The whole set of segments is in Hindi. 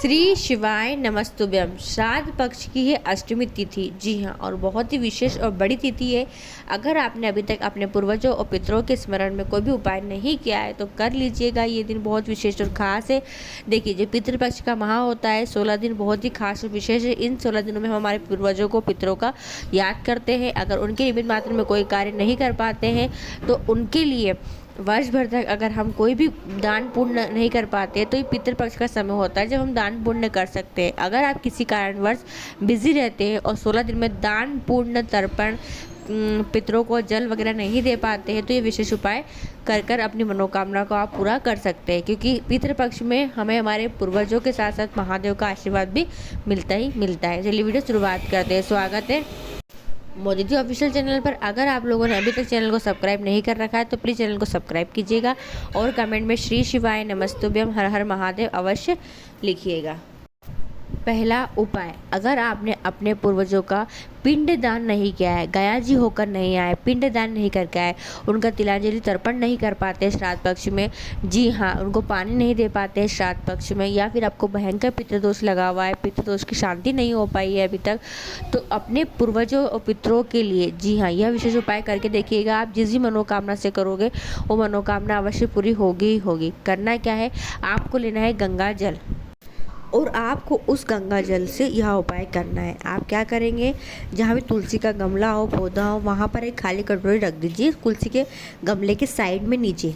श्री शिवाय नमस्तुभ्यम। श्राद्ध पक्ष की है अष्टमी तिथि। जी हाँ, और बहुत ही विशेष और बड़ी तिथि है। अगर आपने अभी तक अपने पूर्वजों और पितरों के स्मरण में कोई भी उपाय नहीं किया है तो कर लीजिएगा। ये दिन बहुत विशेष और खास है। देखिए, जो पितृपक्ष का महा होता है 16 दिन बहुत ही खास और विशेष है। इन 16 दिनों में हम हमारे पूर्वजों को, पितरों का याद करते हैं। अगर उनके निमित्त मात्र में कोई कार्य नहीं कर पाते हैं तो उनके लिए वर्ष भर तक अगर हम कोई भी दान पुण्य नहीं कर पाते तो ये पितृपक्ष का समय होता है जब हम दान पुण्य कर सकते हैं। अगर आप किसी कारणवश बिजी रहते हैं और 16 दिन में दान पुण्य तर्पण पितरों को जल वगैरह नहीं दे पाते हैं तो ये विशेष उपाय कर कर अपनी मनोकामना को आप पूरा कर सकते हैं, क्योंकि पितृपक्ष में हमें हमारे पूर्वजों के साथ साथ महादेव का आशीर्वाद भी मिलता ही मिलता है। चलिए वीडियो शुरुआत करते हैं। स्वागत है मोदी जी ऑफिशियल चैनल पर। अगर आप लोगों ने अभी तक चैनल को सब्सक्राइब नहीं कर रखा है तो प्लीज़ चैनल को सब्सक्राइब कीजिएगा और कमेंट में श्री शिवाय नमस्तुभ्यम हर हर महादेव अवश्य लिखिएगा। पहला उपाय, अगर आपने अपने पूर्वजों का पिंड दान नहीं किया है, गया जी होकर नहीं आए, पिंड दान नहीं करके आए, उनका तिलांजलि तर्पण नहीं कर पाते श्राद्ध पक्ष में, जी हाँ, उनको पानी नहीं दे पाते श्राद्ध पक्ष में, या फिर आपको भयंकर पितृदोष लगा हुआ है, पितृदोष की शांति नहीं हो पाई है अभी तक, तो अपने पूर्वजों और पितरों के लिए जी हाँ यह विशेष उपाय करके देखिएगा। आप जिस भी मनोकामना से करोगे वो मनोकामना अवश्य पूरी होगी ही होगी। करना क्या है, आपको लेना है गंगा जल और आपको उस गंगा जल से यह उपाय करना है। आप क्या करेंगे, जहाँ भी तुलसी का गमला हो, पौधा हो, वहाँ पर एक खाली कटोरी रख दीजिए। तुलसी के गमले के साइड में नीचे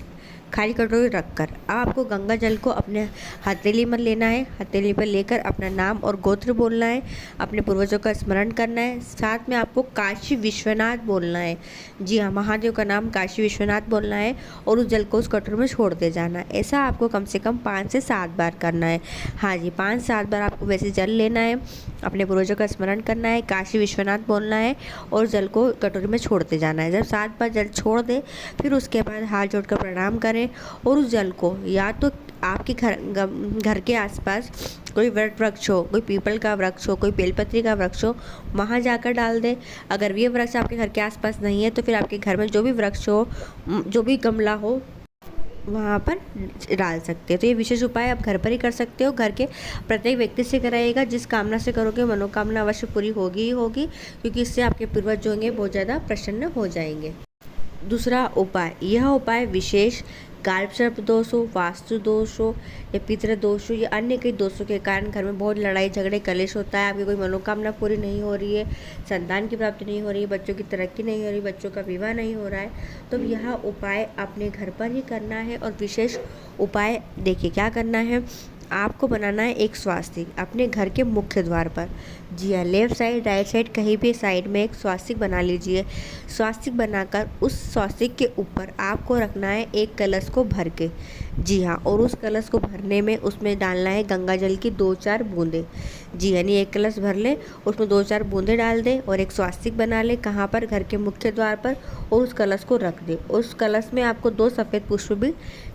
खाली कटोरी रखकर अब आपको गंगा जल को अपने हथेली में लेना है। हथेली पर लेकर अपना नाम और गोत्र बोलना है, अपने पूर्वजों का स्मरण करना है। साथ में आपको काशी विश्वनाथ बोलना है। जी हाँ, महादेव का नाम काशी विश्वनाथ बोलना है और उस जल को उस कटोरी में छोड़ दे जाना है। ऐसा आपको कम से कम 5 से 7 बार करना है। हाँ जी, 5-7 बार आपको वैसे जल लेना है, अपने पूर्वजों का स्मरण करना है, काशी विश्वनाथ बोलना है और जल को कटोरी में छोड़ते जाना है। जब 7 बार जल छोड़ दे फिर उसके बाद हाथ जोड़कर प्रणाम करें और उस जल को या तो आपके घर के आसपास कोई वट वृक्ष हो, कोई पीपल का वृक्ष हो, कोई बेलपत्री का वृक्ष हो, वहाँ जाकर डाल दें। अगर ये वृक्ष आपके घर के आसपास नहीं है तो फिर आपके घर में जो भी वृक्ष हो, जो भी गमला हो, वहाँ पर डाल सकते हो। तो ये विशेष उपाय आप घर पर ही कर सकते हो। घर के प्रत्येक व्यक्ति से कराइएगा। जिस कामना से करोगे मनोकामना अवश्य पूरी होगी ही होगी, क्योंकि इससे आपके पूर्वज जो होंगे बहुत ज़्यादा प्रसन्न हो जाएंगे। दूसरा उपाय, यह उपाय विशेष गार्भ सर्प दोष हो, वास्तु दोष हो या पितृ दोष हो या अन्य कई दोषों के कारण घर में बहुत लड़ाई झगड़े कलेश होता है, आपकी कोई मनोकामना पूरी नहीं हो रही है, संतान की प्राप्ति नहीं हो रही है, बच्चों की तरक्की नहीं हो रही, बच्चों का विवाह नहीं हो रहा है, तो यह उपाय अपने घर पर ही करना है। और विशेष उपाय देखिए क्या करना है, आपको बनाना है एक स्वास्तिक अपने घर के मुख्य द्वार पर। जी हाँ, लेफ्ट साइड राइट साइड कहीं भी साइड में एक स्वास्तिक बना लीजिए। स्वास्तिक बनाकर उस स्वास्तिक के ऊपर आपको रखना है एक कलश को भर के। जी हाँ, और उस कलश को भरने में उसमें डालना है गंगा जल की 2-4 बूंदें। जी यानी एक कलश भर ले, उसमें 2-4 बूंदें डाल दे और एक स्वास्तिक बना ले। कहाँ पर, घर के मुख्य द्वार पर, और उस कलश को रख दे। उस कलश में आपको 2 सफ़ेद पुष्प भी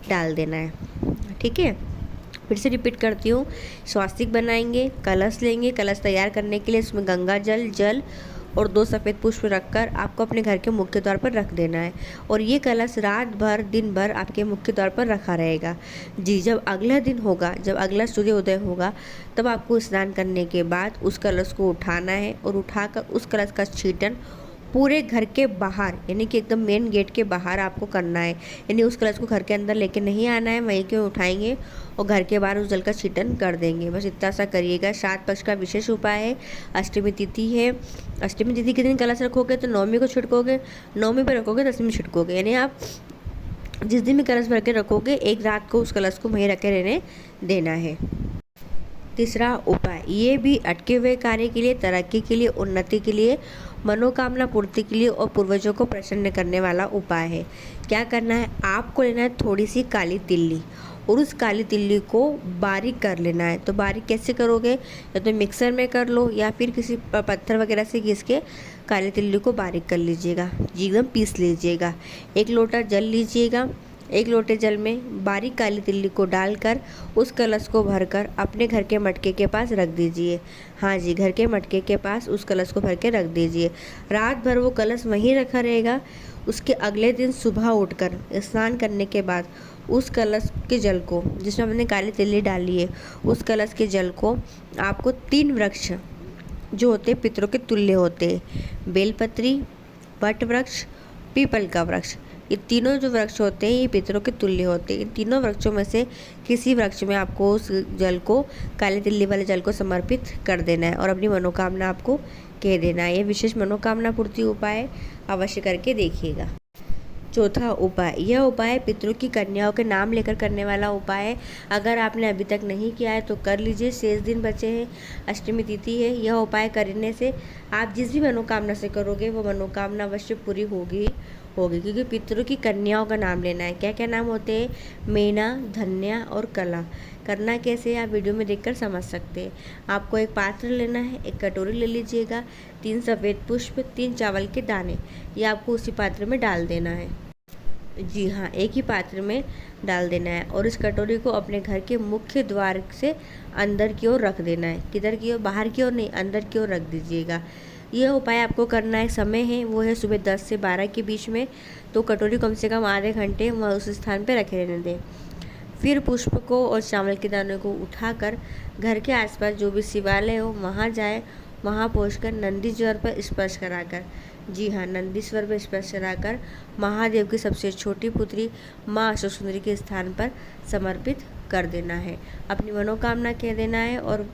डाल देना है। ठीक है, फिर से रिपीट करती हूँ। स्वास्तिक बनाएंगे, कलश लेंगे, कलश तैयार करने के लिए उसमें गंगा जल और 2 सफ़ेद पुष्प रखकर आपको अपने घर के मुख्य द्वार पर रख देना है। और ये कलश रात भर दिन भर आपके मुख्य द्वार पर रखा रहेगा। जी, जब अगला दिन होगा, जब अगला सूर्योदय होगा, तब आपको स्नान करने के बाद उस कलश को उठाना है और उठाकर उस कलश का छींटन पूरे घर के बाहर, यानी कि एकदम मेन गेट के बाहर आपको करना है। यानी उस कलश को घर के अंदर लेके नहीं आना है, वहीं के उठाएंगे और घर के बाहर उस जल का छींटन कर देंगे। बस इतना सा करिएगा। श्राद्ध पक्ष का विशेष उपाय है। अष्टमी तिथि है। अष्टमी तिथि के दिन कलश रखोगे तो 9वीं को छिड़कोगे, 9वीं पर रखोगे 10वीं में छिड़कोगे। यानी आप जिस दिन भी कलश भर के रखोगे एक रात को उस कलश को वहीं रखे रहने देना है। तीसरा उपाय, ये भी अटके हुए कार्य के लिए, तरक्की के लिए, उन्नति के लिए, मनोकामना पूर्ति के लिए और पूर्वजों को प्रसन्न करने वाला उपाय है। क्या करना है, आपको लेना है थोड़ी सी काली तिल्ली और उस काली तिल्ली को बारीक कर लेना है। तो बारीक कैसे करोगे, या तो मिक्सर में कर लो या फिर किसी पत्थर वगैरह से घिस के काली तिल्ली को बारीक कर लीजिएगा। जी एकदम पीस लीजिएगा। 1 लोटा जल लीजिएगा। 1 लोटे जल में बारीक काली तिल्ली को डालकर उस कलश को भरकर अपने घर के मटके के पास रख दीजिए। हाँ जी, घर के मटके के पास उस कलश को भर के रख दीजिए। रात भर वो कलश वहीं रखा रहेगा। उसके अगले दिन सुबह उठकर स्नान करने के बाद उस कलश के जल को, जिसमें हमने काली तिल्ली डाली है, उस कलश के जल को आपको 3 वृक्ष जो होते हैं पितरों के तुल्य होते हैं, बेलपत्री, वट वृक्ष, पीपल का वृक्ष, ये तीनों जो वृक्ष होते हैं ये पितरों के तुल्य होते हैं। इन तीनों वृक्षों में से किसी वृक्ष में आपको उस जल को, काली तिल्ली वाले जल को समर्पित कर देना है और अपनी मनोकामना आपको कह देना है। ये विशेष मनोकामना पूर्ति उपाय अवश्य करके देखिएगा। चौथा उपाय, यह उपाय पितरों की कन्याओं के नाम लेकर करने वाला उपाय है। अगर आपने अभी तक नहीं किया है तो कर लीजिए, शेष दिन बचे हैं, अष्टमी तिथि है। यह उपाय करने से आप जिस भी मनोकामना से करोगे वो मनोकामना अवश्य पूरी होगी क्योंकि पितरों की कन्याओं का नाम लेना है। क्या क्या नाम होते हैं? मेना, धन्या और कला। करना कैसे आप वीडियो में देखकर समझ सकते हैं। आपको एक पात्र लेना है, एक कटोरी ले लीजिएगा, 3 सफ़ेद पुष्प, 3 चावल के दाने, ये आपको उसी पात्र में डाल देना है। जी हाँ, एक ही पात्र में डाल देना है और इस कटोरी को अपने घर के मुख्य द्वार से अंदर की ओर रख देना है। किधर की ओर? बाहर की ओर नहीं, अंदर की ओर रख दीजिएगा। यह उपाय आपको करना है, समय है वो है सुबह 10 से 12 के बीच में। तो कटोरी कम से कम आधे घंटे वह उस स्थान पर रखे रहने दें। फिर पुष्प को और चावल के दानों को उठाकर घर के आसपास जो भी शिवालय हो वहाँ जाए, वहाँ पहुँचकर नंदीश्वर पर स्पर्श कराकर, जी हाँ, नंदीश्वर पर स्पर्श कराकर महादेव की सबसे छोटी पुत्री माँ अष्टसुंदरी के स्थान पर समर्पित कर देना है। अपनी मनोकामना कह देना है और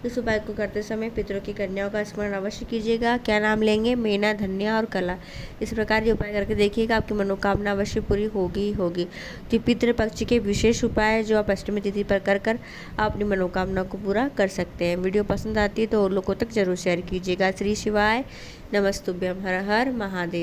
इस उपाय को करते समय पितरों की कन्याओं का स्मरण अवश्य कीजिएगा। क्या नाम लेंगे? मेना, धन्या और कला। इस प्रकार ये उपाय करके देखिएगा, आपकी मनोकामना अवश्य पूरी होगी ही होगी। तो पितृपक्ष के विशेष उपाय जो आप अष्टमी तिथि पर कर आप अपनी मनोकामना को पूरा कर सकते हैं। वीडियो पसंद आती है तो और लोगों तक जरूर शेयर कीजिएगा। श्री शिवाय नमस्तुभ्यम। हर हर महादेव।